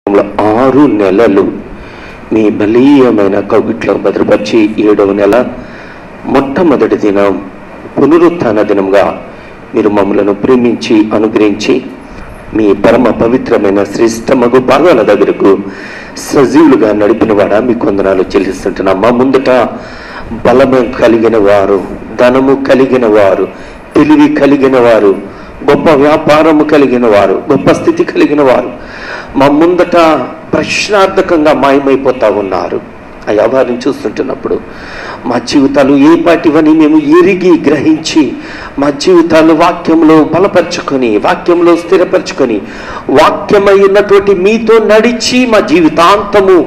6 నెలలు మీ బలీయమైన కౌగిట్లో భద్రపరిచి 7వ నెల మొట్టమొదటి దినం పునరుత్థాన దినంగా మీరు మమ్మలను ప్రేమించి అనుగ్రహించి మీ పరమ పవిత్రమైన శ్రేష్టమగు పాదాల దగ్గరకు సజీవులుగా నడిపిన వాడా మీ వందనాలు చెల్లిస్తుంటున్నాం. మా ముందట బలము కలిగిన వారు, ధనము కలిగిన వారు, తెలివి కలిగిన వారు, గొప్ప వ్యాపారము కలిగిన వారు, గొప్ప స్థితి కలిగిన వారు మా ముందట ప్రశ్నార్థకంగా మాయమైపోతా ఉన్నారు. అయ్యా, వారిని చూస్తుంటున్నప్పుడు మా జీవితాలు ఏ పాటివని మేము ఎరిగి గ్రహించి మా జీవితాలు వాక్యంలో బలపరుచుకొని, వాక్యంలో స్థిరపరచుకొని, వాక్యమైనటువంటి మీతో నడిచి మా జీవితాంతము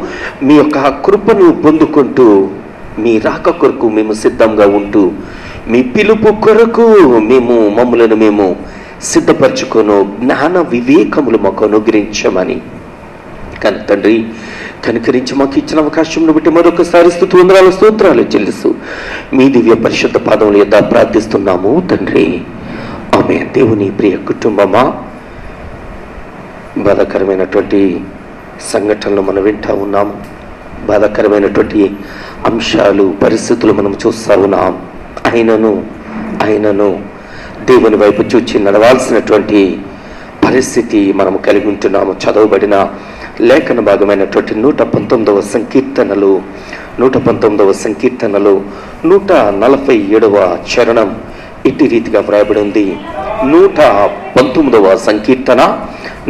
మీ యొక్క కృపను పొందుకుంటూ మీ రాక కొరకు మేము సిద్ధంగా ఉంటూ మీ పిలుపు కొరకు మమ్మలను మేము సిద్ధపరచుకొను జ్ఞాన వివేకములు మాకు అనుగ్రహించమని కానీ తండ్రి కనికరించి మాకు ఇచ్చిన అవకాశంను బట్టి మరొకసారి స్తోత్రాలు చెల్లిస్తూ మీ దివ్య పరిశుద్ధ పాదముల యొద్ద ప్రార్థిస్తున్నాము తండ్రి. ఆమేన్. దేవుని ప్రియ కుటుంబమా, బాధాకరమైనటువంటి సంఘటనలు మనం వింటా ఉన్నాము. బాధాకరమైనటువంటి అంశాలు, పరిస్థితులు మనం చూస్తూ ఉన్నాం. ఆయనను దేవుని వైపు చూచి నడవాల్సినటువంటి పరిస్థితి మనం కలిగి ఉంటున్నాము. చదవబడిన లేఖన భాగమైనటువంటి 119వ సంకీర్తనలు 147వ చరణం ఇట్టి రీతిగా వ్రాయబడి ఉంది. 119వ సంకీర్తన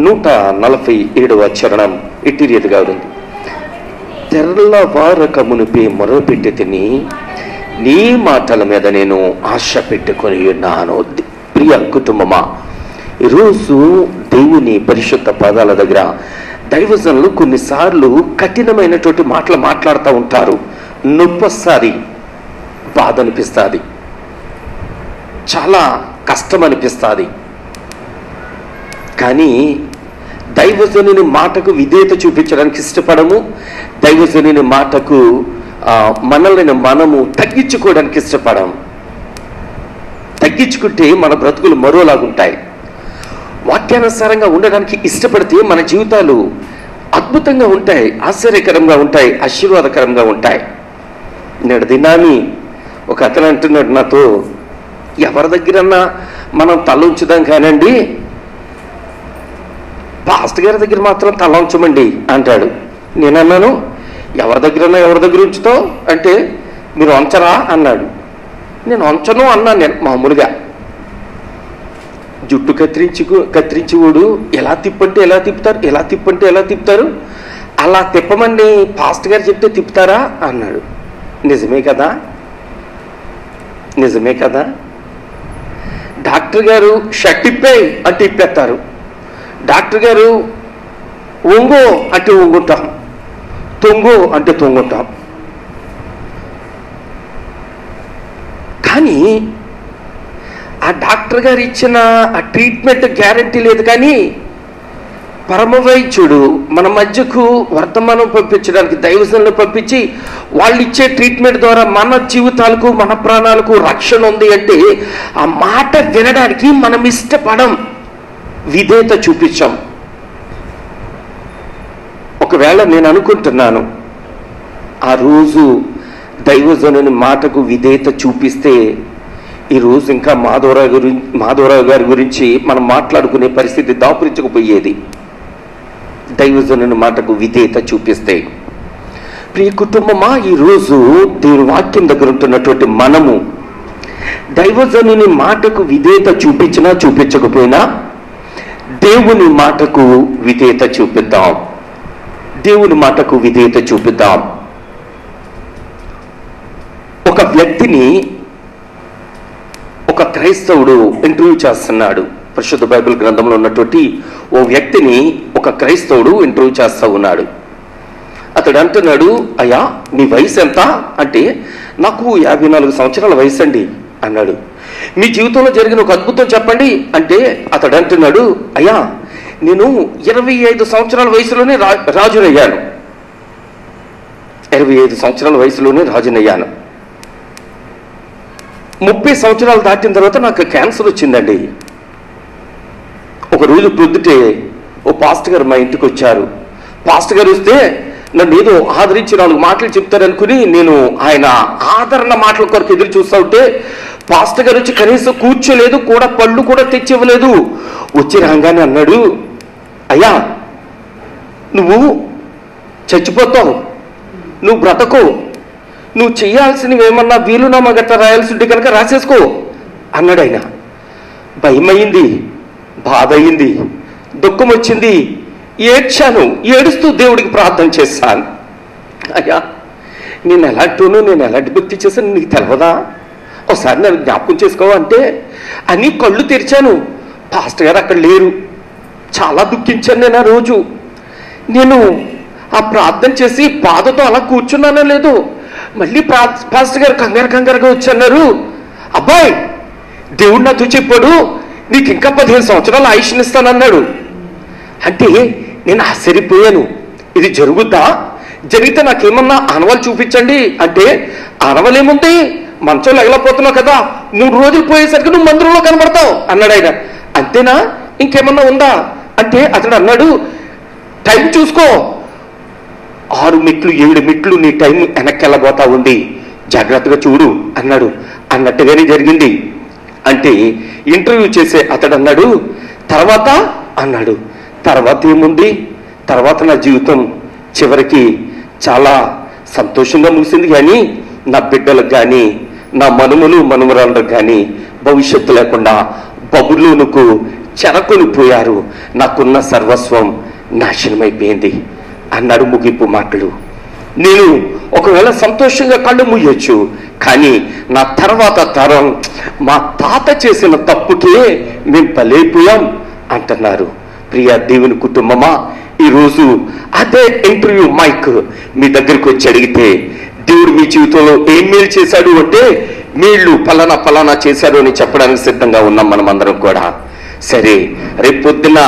147వ చరణం ఇట్టి రీతిగా ఉంది. తెల్లవారక మునిపే మొరపెట్టి తిని నీ మాటల మీద నేను ఆశ పెట్టుకొని ఉన్నాను. ప్రియ కుటుంబమా, ఈరోజు దేవుని పరిశుద్ధ పాదాల దగ్గర దైవజనులు కొన్నిసార్లు కఠినమైనటువంటి మాటలు మాట్లాడుతూ ఉంటారు. నొప్పొస్తుంది, బాధ అనిపిస్తుంది, చాలా కష్టం అనిపిస్తుంది. కానీ దైవజనుని మాటకు విధేయత చూపించడానికి ఇష్టపడము. దైవజనుని మాటకు మనల్ని మనము తగ్గించుకోవడానికి ఇష్టపడము. తగ్గించుకుంటే మన బ్రతుకులు మరోలాగుంటాయి. వాక్యానుసారంగా ఉండడానికి ఇష్టపడితే మన జీవితాలు అద్భుతంగా ఉంటాయి, ఆశ్చర్యకరంగా ఉంటాయి, ఆశీర్వాదకరంగా ఉంటాయి. నేడు దినాన్ని ఒక అతను అంటున్నాడు నాతో, ఎవరి దగ్గరన్నా మనం తల ఉంచుదాం కానండి, పాస్టర్ గారి దగ్గర మాత్రం తల ఉంచమండి అంటాడు. నేనన్నాను, ఎవరి దగ్గర ఉంచుతావు అంటే మీరు వంచరా అన్నాడు. నేను వంచను అన్నాను. నేను మామూలుగా జుట్టు కత్తిరించేవాడు ఎలా తిప్పంటే ఎలా తిప్పుతారు, అలా తిప్పమండి పాస్టర్ గారు చెప్తే తిప్పుతారా అన్నాడు. నిజమే కదా. డాక్టర్ గారు షర్ట్ ఇప్పేయి అంటే ఇప్పేస్తారు. డాక్టర్ గారు ఒంగో అంటే ఒంగుంటాం, తొంగు అంటే తొంగుంటాం. కానీ ఆ డాక్టర్ గారు ఇచ్చిన ఆ ట్రీట్మెంట్ గ్యారంటీ లేదు. కానీ పరమవైద్యుడు మన మధ్యకు వర్తమానం పంపించడానికి దైవజనులను పంపించి వాళ్ళు ఇచ్చే ట్రీట్మెంట్ ద్వారా మన జీవితాలకు, మన ప్రాణాలకు రక్షణ ఉంది అంటే ఆ మాట వినడానికి మనం ఇష్టపడం, విధేయత చూపించాం. ఒకవేళ నేను అనుకుంటున్నాను, ఆ రోజు దైవజనుని మాటకు విధేయత చూపిస్తే ఈరోజు ఇంకా మాధవరావు గారి గురించి మనం మాట్లాడుకునే పరిస్థితి దాపురించకపోయేది. దైవజనుని మాటకు విధేయత చూపిస్తే. ప్రియ కుటుంబమా, ఈరోజు దేవుని వాక్యం దగ్గర ఉంటున్నటువంటి మనము దైవజనుని మాటకు విధేయత చూపించినా చూపించకపోయినా దేవుని మాటకు విధేయత చూపిద్దాం. ఒక వ్యక్తిని ఒక క్రైస్తవుడు ఇంటర్వ్యూ చేస్తున్నాడు. పరిశుద్ధ బైబిల్ గ్రంథంలో ఉన్నటువంటి ఓ వ్యక్తిని ఒక క్రైస్తవుడు ఇంటర్వ్యూ చేస్తూ ఉన్నాడు. అతడు అంటున్నాడు, అయ్యా మీ వయసు ఎంత అంటే, నాకు 54 సంవత్సరాల వయసు అండి అన్నాడు. మీ జీవితంలో జరిగిన ఒక అద్భుతం చెప్పండి అంటే అతడు అంటున్నాడు, అయ్యా నేను 25 సంవత్సరాల వయసులోనే రాజునయ్యాను. 25 సంవత్సరాల వయసులోనే రాజునయ్యాను. 30 సంవత్సరాలు దాటిన తర్వాత నాకు క్యాన్సర్ వచ్చిందండి. ఒక రోజు పొద్దుటే ఓ పాస్టర్ గారు మా ఇంటికి వచ్చారు. పాస్టర్ గారు వస్తే నన్ను ఏదో ఆదరించి 4 మాటలు చెప్తారనుకుని నేను ఆయన ఆదరణ మాటల కొరకు ఎదురు చూస్తూ ఉంటే పాస్టర్ గారు వచ్చి కనీసం కూర్చోలేదు, కూడా పళ్ళు కూడా తెచ్చివ్వలేదు. వచ్చి రాగానే అన్నాడు, అయ్యా నువ్వు చచ్చిపోతావు, నువ్వు బ్రతకు, నువ్వు చేయాల్సినవి ఏమన్నా వీలునామా గట్రా రాయాల్సి ఉంటే కనుక రాసేసుకో అన్నాడు ఆయన. భయమైంది, బాధ అయింది, దుఃఖం వచ్చింది, ఏడ్చాను. ఏడుస్తూ దేవుడికి ప్రార్థన చేశాను, అయ్యా నేను ఎలాంటి భక్తి చేశాను నీకు తెలవదా, ఒకసారి నన్ను జ్ఞాపకం చేసుకోవంటే అని కళ్ళు తెరిచాను. పాస్టర్ గారు అక్కడ లేరు. చాలా దుఃఖించాను నేను ఆ రోజు. నేను ఆ ప్రార్థన చేసి బాధతో అలా కూర్చున్నానో లేదో మళ్ళీ పాస్టర్ గారు కంగారుగా వచ్చి అన్నారు, అబ్బాయి దేవుడు నాతో చెప్పాడు నీకు ఇంకా 15 సంవత్సరాలు ఆయుష్నిస్తానన్నాడు. అంటే నేను ఆశ్చర్యపోయాను, ఇది జరుగుద్దా, జరిగితే నాకేమన్నా ఆనవాళ్ళు చూపించండి అంటే ఆనవాళ్ళేముంది, మంచంలో ఎగలపోతున్నావు కదా, 3 రోజులు పోయేసరికి నువ్వు మందిరంలో కనబడతావు అన్నాడు ఆయన. అంతేనా, ఇంకేమన్నా ఉందా అంటే అతడు అన్నాడు, టైం చూసుకో, 6 మెట్లు 7 మెట్లు నీ టైం వెనక్కి వెళ్ళబోతా ఉంది, జాగ్రత్తగా చూడు అన్నాడు. అన్నట్టుగానే జరిగింది. అంటే ఇంటర్వ్యూ చేసే అతడు అన్నాడు, తర్వాత అన్నాడు. తర్వాత ఏముంది, తర్వాత నా జీవితం చివరికి చాలా సంతోషంగా ముగిసింది, కానీ నా బిడ్డలకు కానీ నా మనుమరాళ్ళకు కానీ భవిష్యత్తు లేకుండా బబులోనుకు చెరకొని పోయారు, నాకున్న సర్వస్వం నాశనమైపోయింది అన్నాడు ముగింపు మాటలు. నేను ఒకవేళ సంతోషంగా కళ్ళు మూయొచ్చు, కానీ నా తర్వాత తరం మా తాత చేసిన తప్పుకే మేము బలైపోయాం అంటున్నారు. ప్రియ దేవుని కుటుంబమా, ఈరోజు అదే ఇంటర్వ్యూ మైక్ మీ దగ్గరికి వచ్చి అడిగితే దేవుడు మీ జీవితంలో ఏం మేలు చేశాడు అంటే మేళ్ళు ఫలానా చేశాడు అని చెప్పడానికి సిద్ధంగా ఉన్నాం మనమందరం కూడా. సరే, రేపు పొద్దున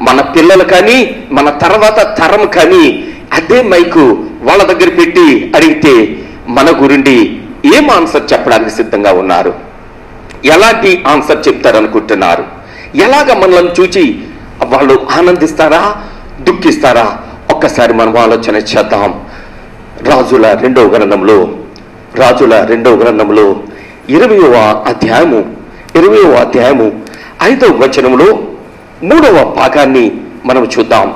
మన పిల్లలు కానీ మన తర్వాత తరం కానీ అదే మైకు వాళ్ళ దగ్గర పెట్టి అడిగితే మన గురించి ఏం ఆన్సర్ చెప్పడానికి సిద్ధంగా ఉన్నారు, ఎలాంటి ఆన్సర్ చెప్తారనుకుంటున్నారు, ఎలాగ మనల్ని చూచి వాళ్ళు ఆనందిస్తారా దుఃఖిస్తారా? ఒక్కసారి మనం ఆలోచన చేద్దాం. రాజుల రెండవ గ్రంథంలో 20వ అధ్యాయము 5వ వచనంలో 3వ భాగాన్ని మనం చూద్దాం.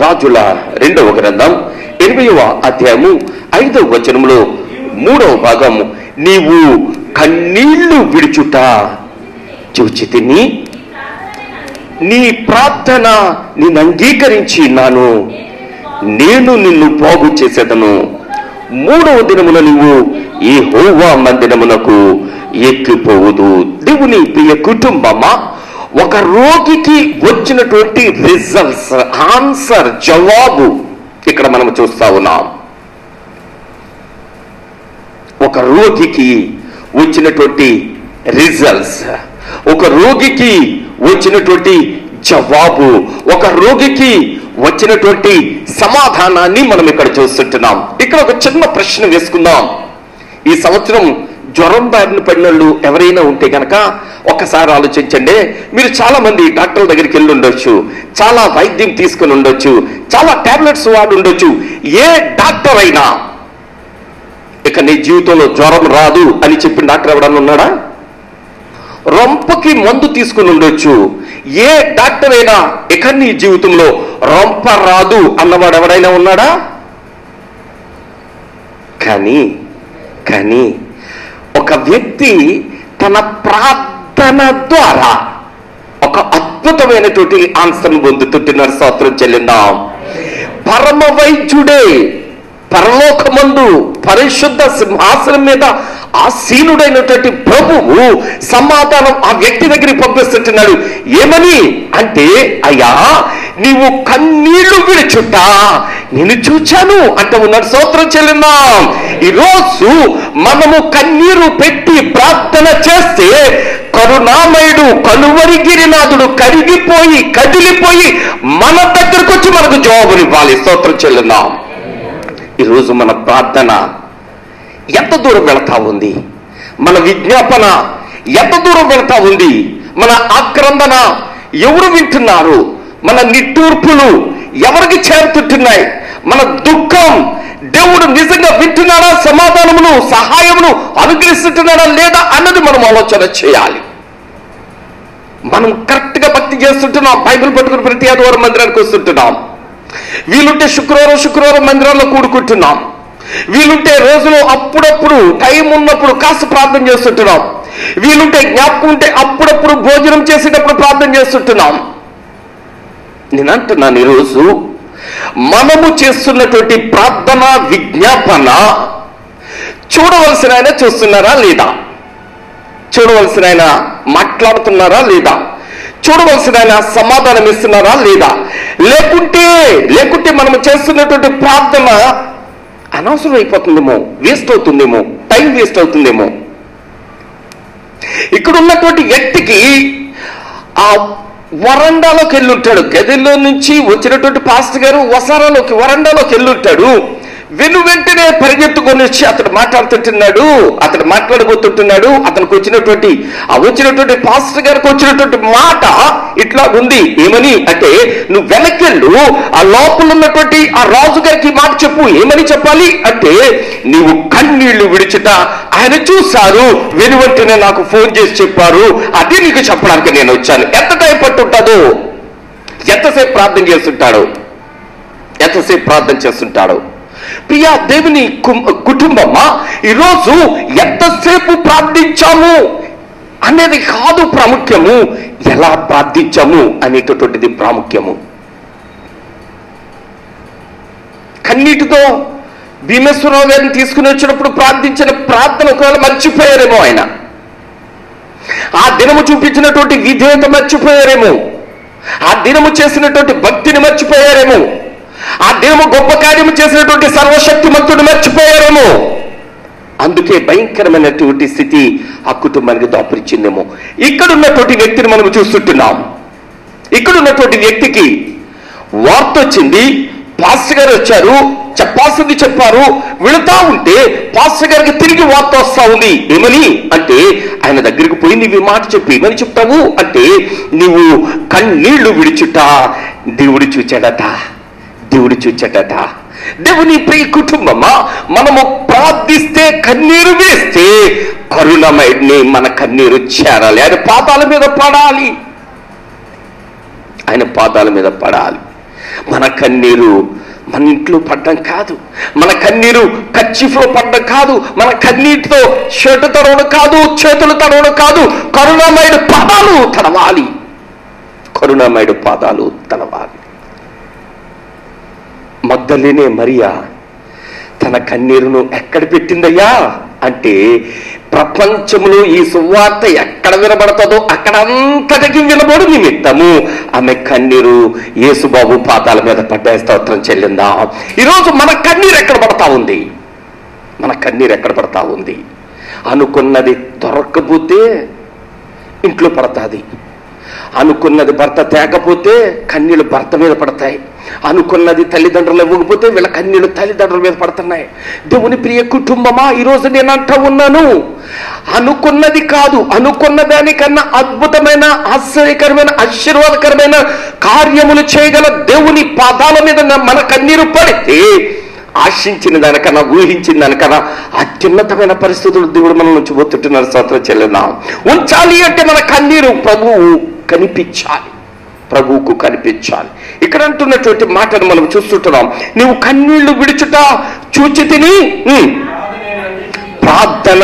రాజుల 2వ గ్రంథం 20వ అధ్యాయము 5వ వచనంలో 3వ భాగం, నీవు కన్నీళ్లు విడుచుట చూచితిని, నీ ప్రార్థన నేను అంగీకరించినాను, నేను నిన్ను బాగు చేసేదను. 3వ దినమున నీవు యెహోవా మందిరమునకు ఎక్కిపోవుదు. దేవుని ప్రియ కుటుంబమా, ఒక రోగికి వచ్చినటువంటి రిజల్ట్స్, ఆన్సర్, జవాబు ఇక్కడ మనం చూస్తా ఉన్నాం. ఒక రోగికి వచ్చినటువంటి రిజల్ట్స్, ఒక రోగికి వచ్చినటువంటి జవాబు, ఒక రోగికి వచ్చినటువంటి సమాధానాన్ని మనం ఇక్కడ చూస్తుంటున్నాం. ఇక్కడ ఒక చిన్న ప్రశ్న వేసుకుందాం. ఈ సంవత్సరం జ్వరం బారిన పడిన వాళ్ళు ఎవరైనా ఉంటే కనుక ఒక్కసారి ఆలోచించండి. మీరు చాలా మంది డాక్టర్ల దగ్గరికి వెళ్ళి ఉండొచ్చు, చాలా వైద్యం తీసుకుని ఉండొచ్చు, చాలా టాబ్లెట్స్ వాడి ఉండొచ్చు. ఏ డాక్టర్ అయినా ఇక నీ జీవితంలో జ్వరం రాదు అని చెప్పిన డాక్టర్ ఎవడన్నా ఉన్నాడా? రొంపకి మందు తీసుకుని ఉండొచ్చు. ఏ డాక్టర్ అయినా ఇక నీ జీవితంలో రొంప రాదు అన్నవాడు ఎవడైనా ఉన్నాడా? కానీ ఒక వ్యక్తి తన ప్రార్థన ద్వారా ఒక అద్భుతమైనటువంటి ఆన్సర్ను పొందుతుంటున్నారు. స్తోత్రం చెల్లిందాం. పరమ వైద్యుడే, పరలోకమందు పరిశుద్ధ సింహాసనం మీద ఆసీనుడైనటువంటి ప్రభువు సమాధానం ఆ వ్యక్తి దగ్గరికి పంపిస్తుంటున్నాడు. ఏమని అంటే, అయ్యా నీవు కన్నీళ్లు విడుచుట నేను చూచాను అంటూ ఉన్నాడు. స్తోత్రం చెల్లిందాం. ఈరోజు మనము కన్నీరు పెట్టి ప్రార్థన చేస్తే కరుణామయుడు కలువరిగిరినాథుడు కరిగిపోయి కదిలిపోయి మన దగ్గరకు వచ్చి మనకు జవాబునివ్వాలి. స్తోత్రం చెల్లిందాం. ఈరోజు మన ప్రార్థన ఎంత దూరం వెళతా ఉంది? మన విజ్ఞాపన ఎంత దూరం వెళతా ఉంది? మన ఆక్రందన ఎవరు వింటున్నారు? మన నిట్టూర్పులు ఎవరికి చేరుతుంటున్నాయి? మన దుఃఖం దేవుడు నిజంగా వింటున్నాడా? సమాధానమును సహాయమును అనుగ్రహిస్తున్నాడా లేదా అన్నది మనం ఆలోచన చేయాలి. మనం కరెక్ట్ గా భక్తి చేస్తుంటున్నాం, బైబిల్ పట్టుకుని ప్రతి ఆదివారం మందిరానికి వస్తుంటున్నాం. వీలుంటే శుక్రవారం మందిరాల్లో కూడుకుంటున్నాం. వీలుంటే రోజులో అప్పుడప్పుడు టైం ఉన్నప్పుడు కాస్త ప్రార్థన చేస్తుంటున్నాం. వీలుంటే జ్ఞాపకం ఉంటే అప్పుడప్పుడు భోజనం చేసేటప్పుడు ప్రార్థన చేస్తుంటున్నాం. నేను అంటున్నాను, ఈరోజు మనము చేస్తున్నటువంటి ప్రార్థన విజ్ఞాపన చూడవలసిన ఆయన చూస్తున్నారా లేదా? చూడవలసిన ఆయన మాట్లాడుతున్నారా లేదా? చూడవలసిన ఆయన సమాధానం ఇస్తున్నారా లేదా? లేకుంటే మనము చేస్తున్నటువంటి ప్రార్థన అనవసరం అయిపోతుందేమో, వేస్ట్ అవుతుందేమో, టైం వేస్ట్ అవుతుందేమో. ఇక్కడ ఉన్నటువంటి వ్యక్తికి ఆ వరండాలోకి వెళ్ళుంటాడు. గదిలో నుంచి వచ్చినటువంటి పాస్టర్ గారు వరండాలోకి వెళ్ళుంటాడు. వెంటనే పరిగెత్తుకొని వచ్చి అతడు మాట్లాడబోతుంటున్నాడు. అతనికి వచ్చినటువంటి పాస్టర్ గారికి వచ్చినటువంటి మాట ఇట్లా ఉంది. ఏమని అంటే, నువ్వు వెనకెళ్ళు, ఆ లోపల ఉన్నటువంటి ఆ రాజు గారికి మాట చెప్పు. ఏమని చెప్పాలి అంటే, నీవు కన్నీళ్లు విడిచుట ఆయన చూశారు, వెనువెంటనే నాకు ఫోన్ చేసి చెప్పారు, అది నీకు చెప్పడానికి నేను వచ్చాను. ఎంత టైం పట్టుంటాదో, ఎంతసేపు ప్రార్థన చేస్తుంటాడు. ప్రియా దేవుని కుటుంబమా, ఈరోజు ఎంతసేపు ప్రార్థించాము అనేది కాదు ప్రాముఖ్యము, ఎలా ప్రార్థించాము అనేటటువంటిది ప్రాముఖ్యము. కన్నీటితో భీమేశ్వరరావు గారిని తీసుకుని వచ్చినప్పుడు ప్రార్థించిన ప్రార్థన ఒకవేళ మర్చిపోయారేమో, ఆయన ఆ దినము చూపించినటువంటి విధేయత మర్చిపోయారేమో, ఆ దినము చేసినటువంటి భక్తిని మర్చిపోయారేమో, ఆ దినము గొప్ప కార్యము చేసినటువంటి సర్వశక్తిమంతుడు మర్చిపోయారేమో. అందుకే భయంకరమైనటువంటి స్థితి ఆ కుటుంబానికి దాపురించిందేమో. ఇక్కడున్నటువంటి వ్యక్తిని మనం చూస్తుంటున్నాం. ఇక్కడున్నటువంటి వ్యక్తికి వార్త వచ్చింది, పాస్టర్ గారు వచ్చారు, చెప్పాల్సింది చెప్పారు. వెళుతా ఉంటే పాస్టర్ గారికి తిరిగి వార్త వస్తా ఉంది. ఏమని అంటే, ఆయన దగ్గరికి పోయి నీవు మాట చెప్పి ఏమని చెప్తావు అంటే, నీవు కన్నీళ్లు విడిచుట దేవుడు చూచాడట. దేవుని ప్రియ కుటుంబమా, మనము ప్రార్థిస్తే కన్నీరు వేస్తే కరుణమయుడిని మన కన్నీరు చేరాలి, ఆయన పాదాల మీద పడాలి. మన కన్నీరు మన ఇంట్లో పడ్డం కాదు, మన కన్నీరు కచ్చిఫ్లో పడ్డం కాదు, మన కన్నీటితో షర్టు తడవడం కాదు, చేతులు తడవడం కాదు, కరుణమయుడు పాదాలు తడవాలి. మగ్దలేనే మరియా తన కన్నీరును ఎక్కడ పెట్టిందయ్యా అంటే, ప్రపంచంలో ఈ సువార్త ఎక్కడ వినబడతాదో అక్కడంతటికి వినబడు నిమిత్తము ఆమె కన్నీరు యేసుబాబు పాదాల మీద పడ్డ. స్తోత్రం చెల్లిందా. ఈరోజు మన కన్నీరు ఎక్కడ పడతా ఉంది? అనుకున్నది దొరక్కపోతే ఇంట్లో పడతాది, అనుకున్నది భర్త తేకపోతే కన్నీళ్ళు భర్త మీద పడతాయి, అనుకున్నది తల్లిదండ్రులు ఇవ్వకపోతే వీళ్ళ కన్నీళ్ళు తల్లిదండ్రుల మీద పడుతున్నాయి. దేవుని ప్రియ కుటుంబమా, ఈరోజు నేను అంటూ ఉన్నాను, అనుకున్నది కాదు, అనుకున్న దానికన్నా అద్భుతమైన, ఆశ్చర్యకరమైన, ఆశీర్వాదకరమైన కార్యములు చేయగల దేవుని పాదాల మీద మన కన్నీరు పడితే, ఆశించిన దానికన్నా, ఊహించిన దానికన్నా అత్యున్నతమైన పరిస్థితులు దేవుడు మన నుంచి ఒత్తుతున్నారు. స్తోత్రం చెల్లిద్దాం. ఉంచాలి అంటే మన కన్నీరు ప్రభువుకు కనిపించాలి. ఇక్కడ అంటున్నటువంటి మాటను మనం చూస్తుంటున్నాం. నీవు కన్నీళ్లు విడుచుట చూచి తిని ప్రార్థన,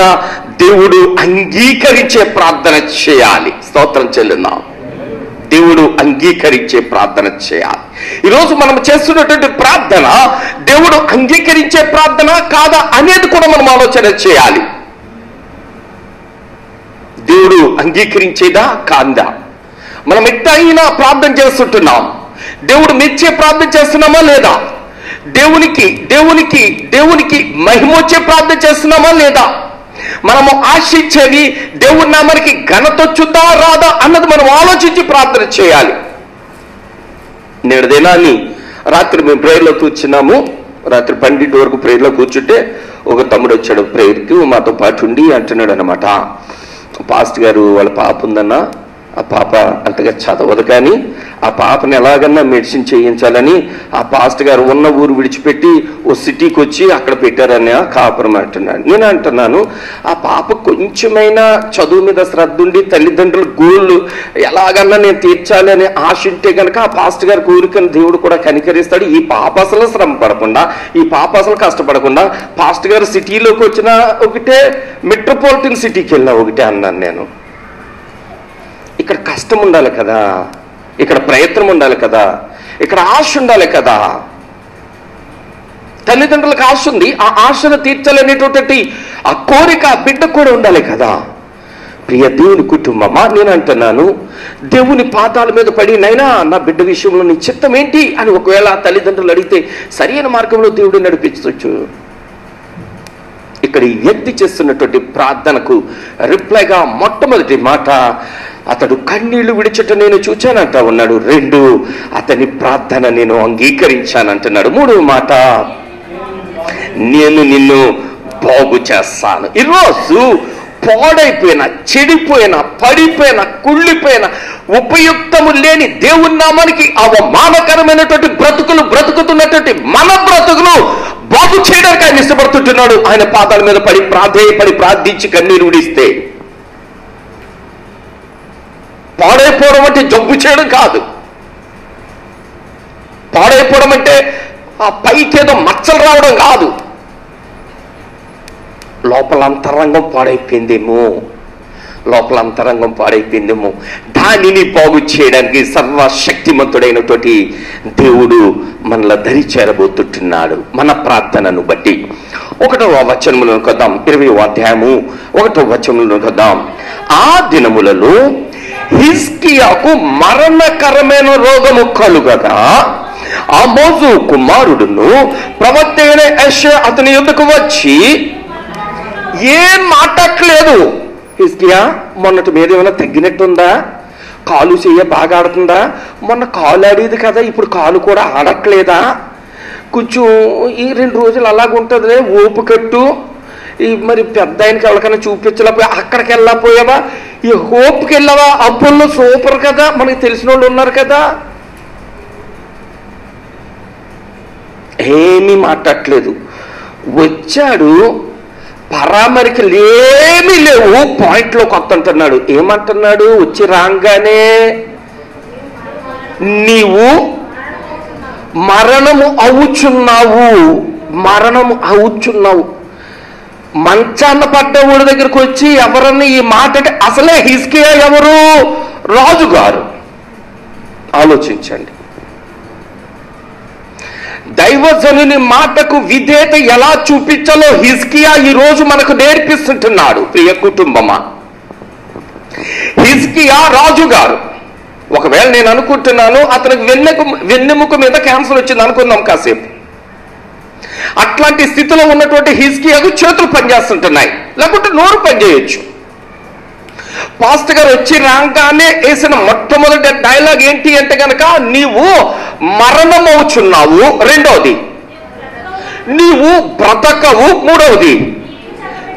దేవుడు అంగీకరించే ప్రార్థన చేయాలి. స్తోత్రం చెల్లిద్దాం. దేవుడు అంగీకరించే ప్రార్థన చేయాలి. ఈరోజు మనం చేస్తున్నటువంటి ప్రార్థన దేవుడు అంగీకరించే ప్రార్థన కాదా అనేది కూడా మనం ఆలోచన చేయాలి. దేవుడు అంగీకరించేదా కాదా? మనం ఎట్టయినా ప్రార్థన చేస్తుంటున్నాం, దేవుడు మెచ్చే ప్రార్థన చేస్తున్నామా లేదా? దేవునికి మహిమొచ్చే ప్రార్థన చేస్తున్నామా లేదా? మనము ఆశించేది దేవుడి నామానికి ఘనత వచ్చుద్దా రాదా అన్నది మనం ఆలోచించి ప్రార్థన చేయాలి. నేడు దినాన్ని రాత్రి మేము ప్రేయర్లో కూర్చున్నాము. రాత్రి 12 వరకు ప్రేయర్లో కూర్చుంటే ఒక తమ్ముడు వచ్చాడు ప్రేయర్కి, మాతో పాటు ఉండి అంటున్నాడు అనమాట, పాస్టర్ గారు వాళ్ళ పాప ఉందన్నా, ఆ పాప అంతగా చదవదు, కానీ ఆ పాపని ఎలాగన్నా మెడిసిన్ చేయించాలని ఆ పాస్టర్ గారు ఉన్న ఊరు విడిచిపెట్టి ఓ సిటీకి వచ్చి అక్కడ పెట్టారని కాపురం అంటున్నాడు. నేను అంటున్నాను, ఆ పాప కొంచెమైనా చదువు మీద శ్రద్ధ ఉండి తల్లిదండ్రుల గోళ్ళు ఎలాగన్నా నేను తీర్చాలి అని ఆశ ఉంటే కనుక ఆ పాస్టర్ గారి కోరికను దేవుడు కూడా కనికరిస్తాడు. ఈ పాప అసలు శ్రమ పడకుండా, ఈ పాప అసలు కష్టపడకుండా పాస్టర్ గారు సిటీలోకి వచ్చిన ఒకటే, మెట్రోపాలిటన్ సిటీకి వెళ్ళినా ఒకటే అన్నాను నేను. ఇక్కడ కష్టం ఉండాలి కదా, ఇక్కడ ప్రయత్నం ఉండాలి కదా, ఇక్కడ ఆశ ఉండాలి కదా. తల్లిదండ్రులకు ఆశ ఉంది, ఆ ఆశను తీర్చాలనేటువంటి ఆ కోరిక బిడ్డ కూడా ఉండాలి కదా. ప్రియ దేవుని కుటుంబమా, నేను అంటున్నాను, దేవుని పాదాల మీద పడి నైనా నా బిడ్డ విషయంలో నీ చిత్తం ఏంటి అని ఒకవేళ ఆ తల్లిదండ్రులు అడిగితే సరైన మార్గంలో దేవుడు నడిపించవచ్చు. ఇక్కడ ఈ వ్యక్తి చేస్తున్నటువంటి ప్రార్థనకు రిప్లైగా మొట్టమొదటి మాట, అతడు కన్నీళ్లు విడిచట నేను చూచానంటా ఉన్నాడు. 2, అతని ప్రార్థన నేను అంగీకరించానంటున్నాడు. 3వ మాట, నేను నిన్ను బాగు చేస్తాను. ఈరోజు పాడైపోయిన, చెడిపోయిన, పడిపోయిన, కుళ్ళిపోయిన, ఉపయుక్తము లేని దేవుని నామానికి అవమానకరమైనటువంటి బ్రతుకులు బ్రతుకుతున్నటువంటి మన బ్రతుకులు బాగు చేయడానికి ఆయన ఇష్టపడుతుంటున్నాడు. ఆయన పాదాల మీద పడి ప్రార్థించి కన్నీరు విడిస్తే, పాడైపోవడం అంటే జబ్బు చేయడం కాదు. పాడైపోవడం అంటే ఆ పైకేదో మచ్చలు రావడం కాదు. లోపల అంతరంగం పాడైపోయిందేమో, దానిని బాగు చేయడానికి సర్వశక్తిమంతుడైనటువంటి దేవుడు మనలో దరి చేరబోతుంటున్నాడు మన ప్రార్థనను బట్టి. 1వ వచనములను కొద్దాం, 20వ అధ్యాయము 1వ వచనములను కొద్దాం. ఆ దినములలో హిజ్కియాకు మరణకరమైన రోగము కలుగగా ఆమోజు కుమారుడును ప్రవక్త అయిన యెషయా అతని యొద్దకు వచ్చి, ఏం మాట్లాడలేదు. హిజ్కియా, మొన్నటి మీద ఏమైనా తగ్గినట్టుందా? కాలు చెయ్య బాగా ఆడుతుందా? మొన్న కాలు ఆడేది కదా, ఇప్పుడు కాలు కూడా ఆడట్లేదా? కొంచెం ఈ 2 రోజులు అలాగుంటుందిలే, ఓపు కట్టు. ఈ మరి పెద్ద ఆయనకి ఎవరికైనా చూపించలేకపోయా, అక్కడికి వెళ్ళకపోయావా? ఈ హోప్కి వెళ్ళావా? అప్పుల్లో సూపర్ కదా, మనకి తెలిసిన వాళ్ళు ఉన్నారు కదా. ఏమీ మాట్లాడట్లేదు. వచ్చాడు, పరామరికలు ఏమీ లేవు, పాయింట్లో కొత్త అంటున్నాడు. ఏమంటున్నాడు? వచ్చి రాగానే, నీవు మరణము అవుచున్నావు. మంచాన్న పడ్డవాడి దగ్గరికి వచ్చి ఎవరన్నా ఈ మాట అంటే, అసలే హిజ్కియా ఎవరు? రాజుగారు. ఆలోచించండి. దైవజనుని మాటకు విధేయత ఎలా చూపించాలో హిజ్కియా ఈ రోజు మనకు నేర్పిస్తుంటున్నాడు. ప్రియ కుటుంబమా, హిజ్కియా రాజుగారు. ఒకవేళ నేను అనుకుంటున్నాను అతనికి వెన్నెముక మీద క్యాన్సర్ వచ్చింది అనుకుందాం కాసేపు. అట్లాంటి స్థితిలో ఉన్నటువంటి హిజ్కియాకు చేతులు పనిచేస్తుంటున్నాయి, లేకుంటే నోరు పనిచేయొచ్చు. పాస్టర్ గారు వచ్చి రాగానే వేసిన మొట్టమొదటి డైలాగ్ ఏంటి అంటే కనుక, నీవు మరణమవుచున్నావు. 2వది, నీవు బ్రతకవు. 3వది,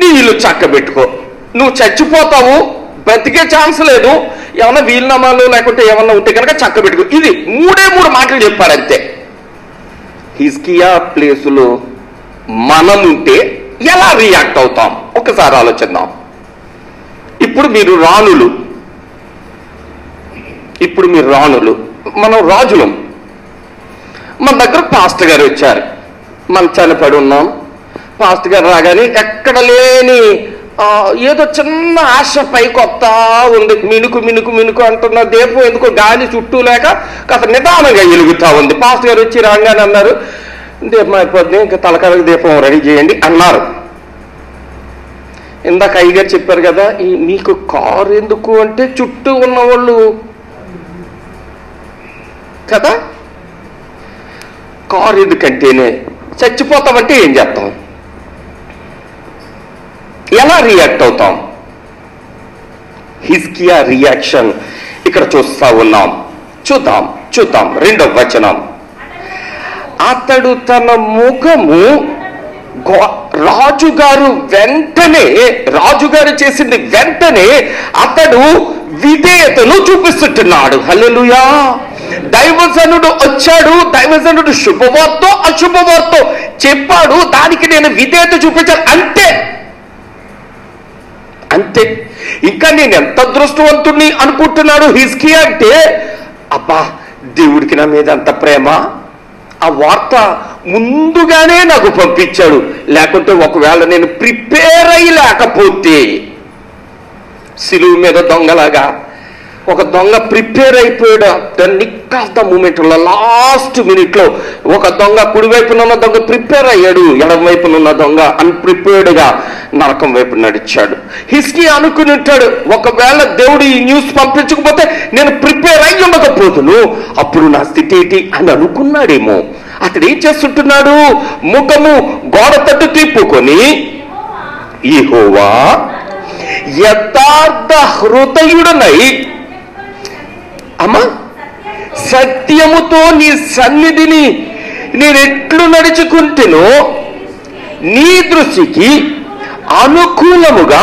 నీ ఇల్లు చక్కబెట్టుకో. నువ్వు చచ్చిపోతావు, బ్రతికే ఛాన్స్ లేదు. ఏమన్నా వీలునామాలు లేకుంటే ఏమన్నా ఉంటే కనుక చక్కబెట్టుకో. ఇది 3 మాటలు చెప్పారంతే. హిజ్కియా ప్లేసులో మనం ఉంటే ఎలా రియాక్ట్ అవుతాం ఒకసారి ఆలోచిద్దాం. ఇప్పుడు మీరు రాణులు, మనం రాజులం. మన దగ్గర పాస్టర్ గారు వచ్చారు, మంచాన్ని పడి ఉన్నాం. పాస్టర్ గారు రాగానే ఎక్కడ లేని ఏదో చిన్న ఆశ పైకొత్తా ఉంది. మినుకు అంటున్న దీపం ఎందుకో గాలి చుట్టూ లేక కాస్త నిదానంగా వెలుగుతా ఉంది. పాస్టర్ గారు వచ్చి రాగానే అన్నారు, దీపం అయిపోద్ది, ఇంకా తలకాయలకు దీపం రెడీ చేయండి అన్నారు. ఇందాక అయ్యగారు చెప్పారు కదా, మీకు కారు ఎందుకు అంటే చుట్టూ ఉన్నవాళ్ళు కదా, కారు ఎందుకంటేనే చచ్చిపోతామంటే ఏం చేస్తాం? ఎలా రియాక్ట్ అవుతాం? హిజ్కియా రియాక్షన్ ఇక్కడ చూస్తా ఉన్నాం. చూద్దాం 2వ వచనం. అతడు తన ముఖము, రాజుగారు చేసింది వెంటనే అతడు విధేయతను చూపిస్తుంటున్నాడు. హల్లెలూయా. దైవజనుడు వచ్చాడు, దైవజనుడు శుభవార్త అశుభవార్త చెప్పాడు, దానికి నేను విధేయత చూపించాను, అంతే అంతే. ఇంకా నేను ఎంత దృష్టవంతుణ్ణి అనుకుంటున్నాడు హిజ్కియా అంటే, అబ్బా దేవుడికి నా మీద అంత ప్రేమ, ఆ వార్త ముందుగానే నాకు పంపించాడు, లేకుంటే ఒకవేళ నేను ప్రిపేర్ అయ్యి లేకపోతే, సిలువు మీద దొంగలాగా ఒక దొంగ ప్రిపేర్ అయిపోయాడు. ద నిక్ ఆఫ్ ద మూమెంట్లో, లాస్ట్ మినిట్లో ఒక దొంగ కుడివైపున ఉన్న దొంగ ప్రిపేర్ అయ్యాడు, ఎడమ వైపున ఉన్న దొంగ అన్ప్రిపేర్డ్గా నరకం వైపు నడిచాడు. హిజ్కియా అనుకుని ఉంటాడు, ఒకవేళ దేవుడు ఈ న్యూస్ పంపించకపోతే నేను ప్రిపేర్ అయ్యి ఉండకపోతును, అప్పుడు నా స్థితి ఏంటి అని అనుకున్నాడేమో. అతడు ఏం చేస్తుంటున్నాడు, ముఖము గోడ తట్టు తిప్పుకొని, యెహోవా యథార్థ హృదయుడనై అమ్మా సత్యముతో నీ సన్నిధిని నేను ఎట్లు నడుచుకుంటేనో నీ దృష్టికి అనుకూలముగా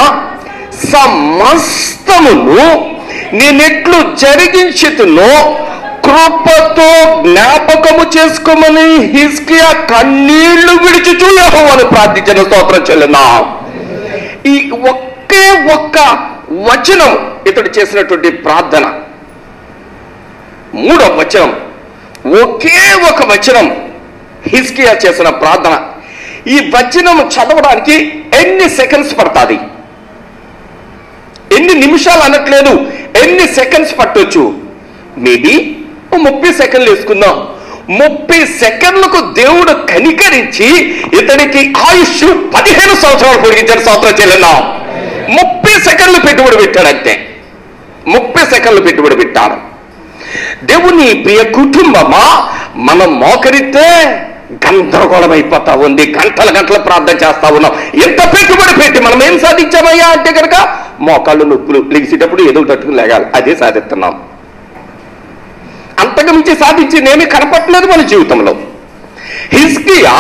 సమస్తమును నేనెట్లు జరిగించుతునో కృపతో జ్ఞాపకము చేసుకోమని హిజ్కియా కన్నీళ్లు విడిచుచూ యెహోవాను ప్రార్థించిన స్తోత్రం చెల్లిద్దాం. ఈ ఒకే ఒక్క వచనం ఇతడు చేసినటువంటి ప్రార్థన, మూడవ వచనం, ఒకే ఒక వచనం హిజ్కియా చేసిన ప్రార్థన. ఈ వచనం చదవడానికి ఎన్ని సెకండ్స్ పడుతుంది, ఎన్ని నిమిషాలు అనట్లేదు, ఎన్ని సెకండ్స్ పట్టొచ్చు, మేబీ 30 సెకండ్లు వేసుకుందాం. 30 సెకండ్లకు దేవుడు కనికరించి ఇతనికి ఆయుష్ 15 సంవత్సరాలు పొడిగించాడు. సంవత్సరం చెల్లిందాం. 30 సెకండ్లు పెట్టుబడి పెట్టాడంతే, 30 సెకండ్లు పెట్టుబడి పెట్టాడు. దేవుని ప్రియ కుటుంబమా, మనం మోకరితే గందరగోళం అయిపోతా ఉంది, గంటల ప్రార్థన చేస్తా ఉన్నాం. ఎంత పెట్టుబడి పెట్టి మనం ఏం సాధించామయ్యా అంటే కనుక మోకాళ్ళు నొప్పులు, లెగిసేటప్పుడు ఏదో తట్టుకుని లేగాలి, అదే సాధిస్తున్నాం. అంతకు మించి సాధించిందేమీ కనపట్లేదు మన జీవితంలో. హిజ్కియా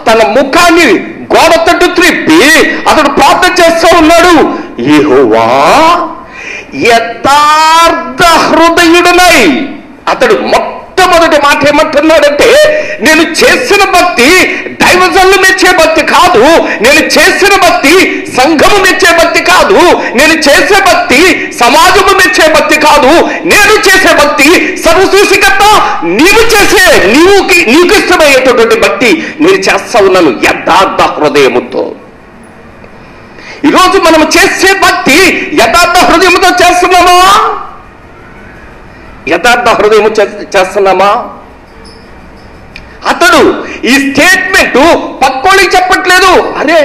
తన ముఖాన్ని గోడ తట్టు త్రిప్పి అతడు ప్రార్థన చేస్తూ ఉన్నాడు, యెహోవా యథార్థ హృదయుడనై. అతడు మొట్టమొదటి మాట ఏమంటున్నాడంటే, నేను చేసిన భక్తి దైవజనులు మెచ్చే భక్తి కాదు, నేను చేసిన భక్తి సంఘము మెచ్చే భక్తి కాదు, నేను చేసే భక్తి సమాజము మెచ్చే భక్తి కాదు, నేను చేసే భక్తి సర్వసృష్టికర్త నీకు ఇష్టమయ్యేటటువంటి భక్తి నేను చేస్తా ఉన్నాను యథార్థ హృదయముతో. ఈరోజు మనం చేసే భక్తి యథార్థ హృదయముతో చేస్తున్నామా? యథార్థ హృదయము చేస్తున్నామా? అతడు ఈ స్టేట్మెంట్ పక్కోళ్ళకి చెప్పట్లేదు, అరే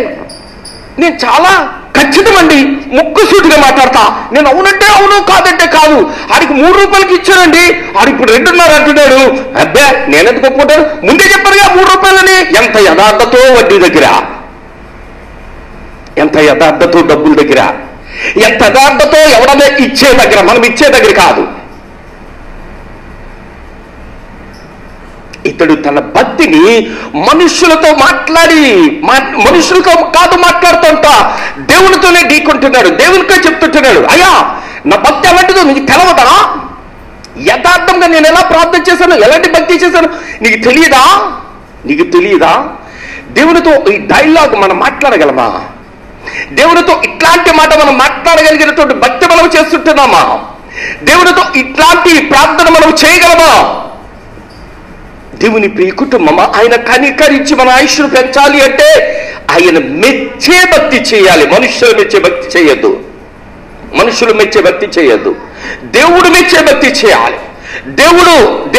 నేను చాలా ఖచ్చితమండి, ముక్కుసూటిగా మాట్లాడతా, నేను అవునంటే అవును కాదంటే కాదు, ఆడికి 3 రూపాయలకి ఇచ్చానండి, ఆడికి ఇప్పుడు 2.5 అంటున్నాడు, అబ్బే నేనెందుకు ఒప్పుకుంటాను, ముందే చెప్పారుగా 3 రూపాయలని. ఎంత యథార్థతో వడ్డీ దగ్గర, ఎంత యథార్థతో డబ్బుల దగ్గర, ఎంత యథార్థతో ఎవడనే ఇచ్చే దగ్గర, మనం ఇచ్చే దగ్గర కాదు. ఇతడు తన భక్తిని మనుషులతో మనుషులతో కాదు మాట్లాడుతుంట, దేవునితోనే ఢీకుంటున్నాడు, దేవునితో చెప్తుంటున్నాడు, అయ్యా నా భక్తి ఎలాంటిదో నీకు తెలవదా? యథార్థంగా నేను ఎలా ప్రార్థన చేశాను, ఎలాంటి భక్తి చేశాను నీకు తెలియదా? దేవునితో ఈ డైలాగ్ మనం మాట్లాడగలమా? దేవునితో ఇట్లాంటి మాట మనం మాట్లాడగలిగినటువంటి భక్తి మనం చేస్తుంటున్నామా? దేవునితో ఇట్లాంటి ప్రార్థన మనం చేయగలమా? దేవుని ప్రియ కుటుంబమా, ఆయన కనికరించి మన ఆయుష్ను పెంచాలి అంటే ఆయన మెచ్చే భక్తి చేయాలి. మనుషులు మెచ్చే భక్తి చేయొద్దు, దేవుడు మెచ్చే భక్తి చేయాలి.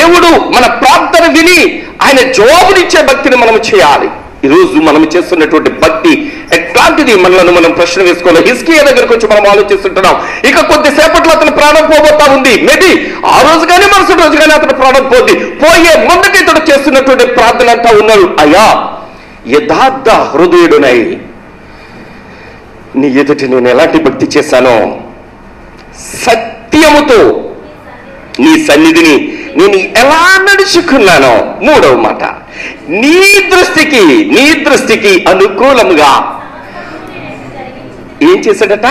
దేవుడు మన ప్రార్థన విని ఆయన జవాబునిచ్చే భక్తిని మనం చేయాలి. ఈరోజు మనం చేస్తున్నటువంటి భక్తి ఎట్లాంటిది? మనలను మనం ప్రశ్న వేసుకోవాలి. హిజ్కియా దగ్గరకు వచ్చి మనం ఆలోచిస్తుంటున్నాం, ఇక కొద్దిసేపట్లో అతను ప్రాణం పోబోతా ఉంది, మేబీ ఆ రోజు కానీ మరుసటి రోజు కానీ అతను ప్రాణం పోయే ముందుకి ఇతడు చేస్తున్నటువంటి ప్రార్థన అంతా ఉన్నాడు, అయ్యా యథార్థ హృదయుడునై నీ ఎదుటి నేను ఎలాంటి భక్తి చేశానో, సత్యముతో నీ సన్నిధిని నేను ఎలా నడుచుకున్నానో. 3వ మాట, నీ దృష్టికి అనుకూలముగా ఏం చేశాడట?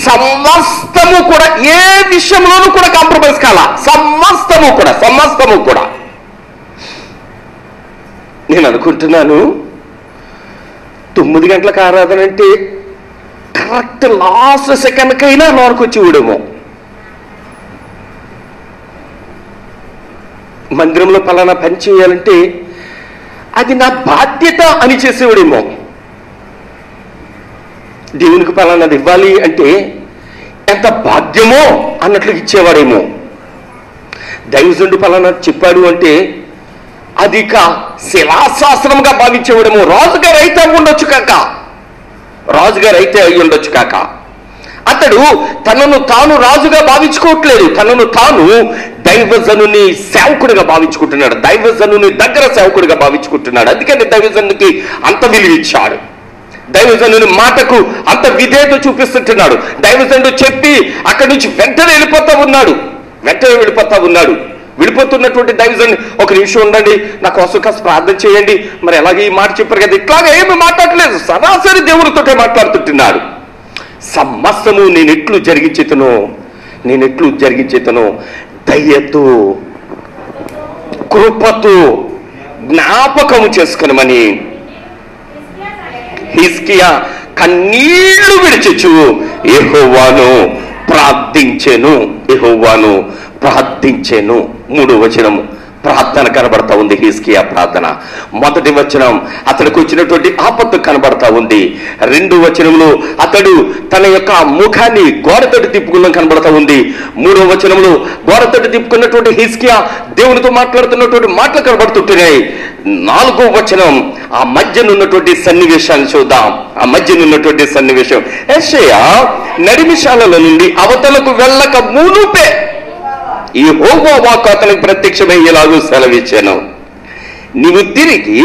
సమస్తము కూడా, ఏ విషయంలోనూ కూడా కాంప్రమైజ్ కాల. సమస్తము కూడా. నేను అనుకుంటున్నాను 9 గంటలకు ఆరాధన అంటే కరెక్ట్ లాస్ట్ సెకండ్కైనా నోరుకు వచ్చి ఊడేమో. మందిరంలో పలానా పని చేయాలంటే అది నా బాధ్యత అని చేసేవాడేమో. దేవునికి పలానాది ఇవ్వాలి అంటే ఎంత భాగ్యమో అన్నట్లు ఇచ్చేవాడేమో. దైవజనుడు పలానా చెప్పాడు అంటే అది ఇక శిలాశాస్త్రంగా భావించేవాడేమో. రాజుగారు అయితే అయి ఉండొచ్చు కాక అతడు తనను తాను రాజుగా భావించుకోవట్లేదు. తనను తాను దైవజనుని సేవకుడిగా భావించుకుంటున్నాడు. దైవజనుని దగ్గర సేవకుడిగా భావించుకుంటున్నాడు. అందుకని దైవజనునికి అంత విలువిచ్చాడు. దైవజనుని మాటకు అంత విధేయత చూపిస్తుంటున్నాడు. దైవజనుడు చెప్పి అక్కడి నుంచి వెంటనే వెళ్ళిపోతా ఉన్నాడు. వెళ్ళిపోతున్నటువంటి దైవజన్, ఒక నిమిషం ఉండండి, నా కోసం కాస్త ప్రార్థన చేయండి, మరి ఎలాగే ఈ మాట చెప్పారు కదా, ఇట్లాగా ఏమి మాట్లాడలేదు. సరాసరి దేవుడితోటే మాట్లాడుతుంటున్నాడు. సమస్తము నేనెట్లు జరిగించేతను దయ్యతో కృపతో జ్ఞాపకము చేసుకునమని హిజ్కియా కన్నీళ్లు విడిచెచ్చు యెహోవాను ప్రార్థించెను. 3వ వచనము ప్రార్థన కనబడతా ఉంది. హిజ్కియా ప్రార్థన. 1వ వచనం అతడికి వచ్చినటువంటి ఆపత్తు కనబడతా ఉంది. 2వ వచనంలో అతడు తన యొక్క ముఖాన్ని గోడతోటి తిప్పుకున్న కనబడతా ఉంది. 3వ వచనంలో గోడతోటి తిప్పుకున్నటువంటి హిజ్కియా దేవునితో మాట్లాడుతున్నటువంటి మాటలు కనబడుతుంటున్నాయి. 4వ వచనం ఆ మధ్యనున్నటువంటి సన్నివేశాన్ని చూద్దాం. ఆ మధ్యనున్నటువంటి సన్నివేశం, యెషయా నడిమిశాలలో నుండి అవతలకు వెళ్ళక మునుపే యెహోవా వాక్కు అతనికి ప్రత్యక్షమయ్యేలాగూ సెలవిచ్చాను. నీవు తిరిగి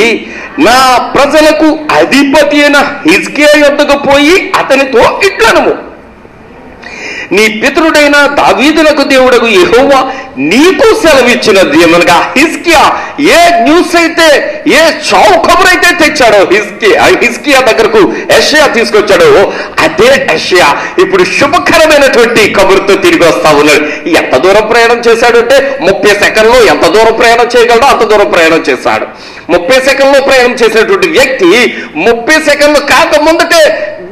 నా ప్రజలకు అధిపతి అయిన హిజ్కియా యొద్దకు పోయి అతనితో ఇట్లనము, నీ పితరుడైన దావీదునకు దేవుడకు యెహోవా నీకు సెలవిచ్చినది ఏమనగా, హిజ్కియా ఏ న్యూస్ అయితే, ఏ చావు కబురైతే తెచ్చాడో హిజ్కియా దగ్గరకు యెషయా తీసుకొచ్చాడో, అదే యెషయా ఇప్పుడు శుభకరమైనటువంటి కబురుతో తిరిగి వస్తా ఉన్నాడు. ఎంత దూరం ప్రయాణం చేశాడు అంటే 30 సెకండ్లో ఎంత దూరం ప్రయాణం చేయగలడో అంత దూరం ప్రయాణం చేశాడు. 30 సెకండ్లో ప్రయాణం చేసినటువంటి వ్యక్తి 30 సెకండ్లు కాక ముందటే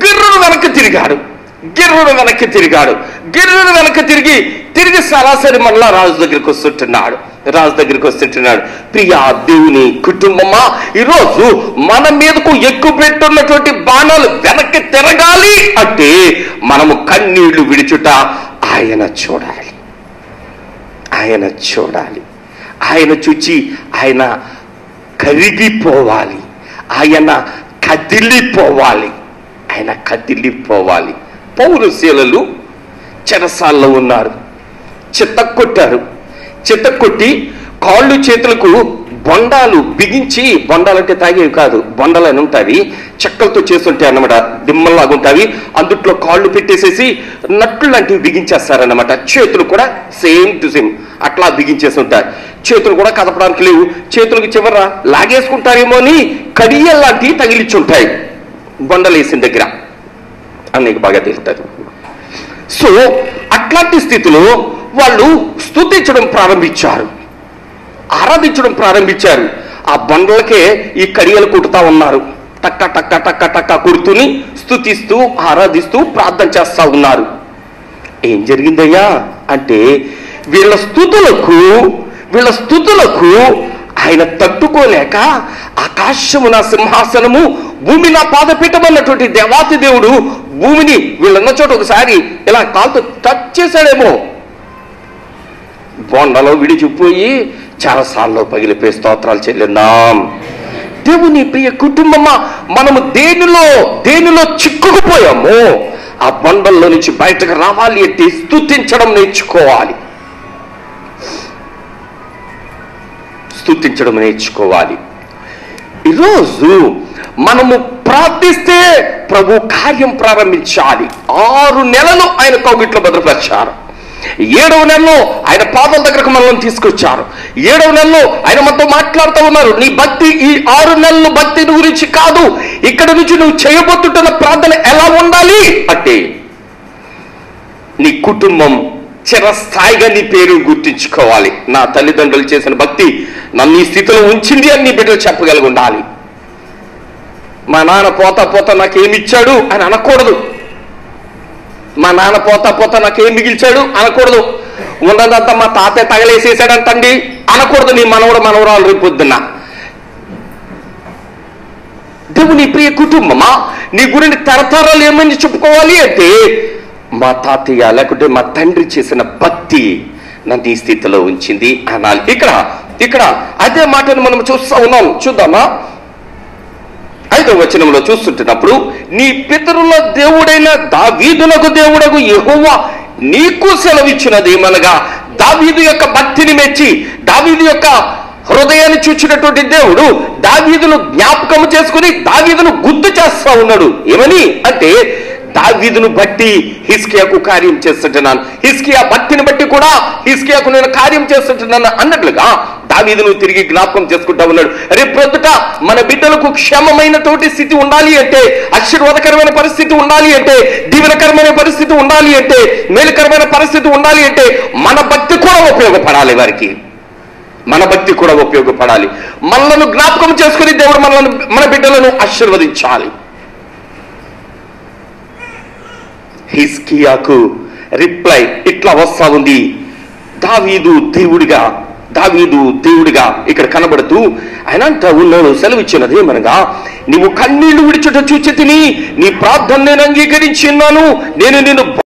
గిర్రును వెనక్కి తిరిగి సరాసరి మళ్ళా రాజు దగ్గరికి వస్తుంటున్నాడు. ప్రియా దేవుని కుటుంబమా, ఈరోజు మన మీదకు ఎక్కువ పెట్టున్నటువంటి బాణాలు వెనక్కి తిరగాలి అంటే మనము కన్నీళ్లు విడిచుట ఆయన చూడాలి. ఆయన చూచి ఆయన కరిగిపోవాలి. ఆయన కదిలిపోవాలి. పౌలు శీలలు చెరసాల్లో ఉన్నారు. చిత్తకొట్టి కాళ్ళు చేతులకు బొండాలు బిగించి, బొండాలంటే తాగేవి కాదు, బొండాలు అని ఉంటాయి, చెక్కలతో చేస్తుంటాయి అన్నమాట, దిమ్మల్లాగా ఉంటాయి. అందుట్లో కాళ్ళు పెట్టేసేసి నట్లు లాంటివి బిగించేస్తారన్నమాట. చేతులు కూడా సేమ్ టు సేమ్ అట్లా బిగించేసి ఉంటారు. చేతులు కూడా కదపడానికి లేవు. చేతులకు చివర లాగేసుకుంటారేమో అని కడియల్ లాంటివి తగిలిచ్చుంటాయి బొండలు వేసిన దగ్గర. అన్నీకు బాగా తెలుస్తుంది. సో అట్లాంటి స్థితిలో వాళ్ళు స్తుతించడం ప్రారంభించారు, ఆరాధించడం ప్రారంభించారు. ఆ బండలకే ఈ కడియలు కుడుతూ ఉన్నారు. టక్క టక్క టక్క టక్క కుడుతూని స్తుతిస్తూ ఆరాధిస్తూ ప్రార్థన చేస్తూ ఉన్నారు. ఏం జరిగిందయ్యా అంటే వీళ్ళ స్తుతులకు ఆయన తట్టుకోలేక, ఆకాశము నా సింహాసనము, భూమి నా పాదపీఠం అన్నటువంటి దేవాతి దేవుడు భూమిని వీళ్ళన్న చోట ఒకసారి ఇలా కాలుతో టచ్ చేశాడేమో, బొండలో విడిచిపోయి చాలాసార్లు పగిలిపోయి స్తోత్రాలు చెల్లిందాం. దేవుని ప్రియ కుటుంబమా, మనము దేనిలో చిక్కుకుపోయామో ఆ బండల్లో నుంచి బయటకు రావాలి అంటే స్తుతించడం నేర్చుకోవాలి. ఈరోజు మనము ప్రార్థిస్తే ప్రభు కార్యం ప్రారంభించాలి. 6 నెలలు ఆయన కౌగిట్లో భద్రపరిచారు. 7వ నెలలో ఆయన పాదాల దగ్గరకు మనల్ని తీసుకొచ్చారు. 7వ నెలలో ఆయన మనతో మాట్లాడుతూ ఉన్నారు. నీ భక్తి ఈ 6 నెలల భక్తి గురించి కాదు, ఇక్కడ నుంచి నువ్వు చేయబోతుంటున్న ప్రార్థన ఎలా ఉండాలి అంటే నీ కుటుంబం చిరస్థాయిగా నీ పేరు గుర్తించుకోవాలి. నా తల్లిదండ్రులు చేసిన భక్తి నన్ను ఈ స్థితిలో ఉంచింది అని నీ బిడ్డలు చెప్పగలిగి ఉండాలి. మా నాన్న పోతా పోతా నాకేమిచ్చాడు అని అనకూడదు. మా నాన్న పోతా పోతా నాకేం మిగిల్చాడు అనకూడదు. ఉన్నదంతా మా తాతయ్య తగలేసేసాడంటండి అనకూడదు. నీ మనవడు మనవరాలు రేపు పొద్దున్న. దేవుని ప్రియ కుటుంబమా, నీ గురించి తరతరాలు ఏమని చెప్పుకోవాలి అంటే మా తాతయ్య లేకుంటే మా తండ్రి చేసిన భక్తి నన్ను ఈ స్థితిలో ఉంచింది అనాలి. ఇక్కడ అదే మాటను మనం చూస్తూ ఉన్నాం. చూద్దామా? 5వ వచనంలో చూస్తుంటున్నప్పుడు, నీ పితరుల దేవుడైన దావీదునకు దేవుడగు యెహోవా నీకు సెలవిచ్చినది ఏమనగా, దావీదు యొక్క భక్తిని మెచ్చి దావీదు యొక్క హృదయాన్ని చూచినటువంటి దేవుడు దావీదును జ్ఞాపకం చేసుకుని దావీదును గుర్తు చేస్తా ఉన్నాడు. ఏమని అంటే, దావీదును బట్టి హిజ్కియాకు కార్యం చేస్తుంటున్నాను, హిజ్కియా భక్తిని బట్టి కూడా హిజ్కియాకు నేను కార్యం చేస్తుంటున్నాను అన్నట్లుగా దావీదును తిరిగి జ్ఞాపకం చేసుకుంటా ఉన్నాడు. రేపు ప్రొద్దుట మన బిడ్డలకు క్షేమమైనటువంటి స్థితి ఉండాలి అంటే, ఆశీర్వాదకరమైన పరిస్థితి ఉండాలి అంటే, దీవెనకరమైన పరిస్థితి ఉండాలి అంటే, మేలుకరమైన పరిస్థితి ఉండాలి అంటే మన భక్తి కూడా ఉపయోగపడాలి. వారికి మన భక్తి కూడా ఉపయోగపడాలి. మనలను జ్ఞాపకం చేసుకుని దేవుడు మన బిడ్డలను ఆశీర్వదించాలి. హిజ్కియాకు రిప్లై ఇట్లా వస్తా ఉంది. దావీదు దేవుడిగా ఇక్కడ కనబడుతూ ఆయన అంటా ఉన్నాడు, సెలవిచ్చినది ఏమనగా, నీవు కన్నీళ్లు విడిచుట చూచి తిని నీ ప్రార్థన నేను అంగీకరించి ఉన్నాను, నేను నిన్ను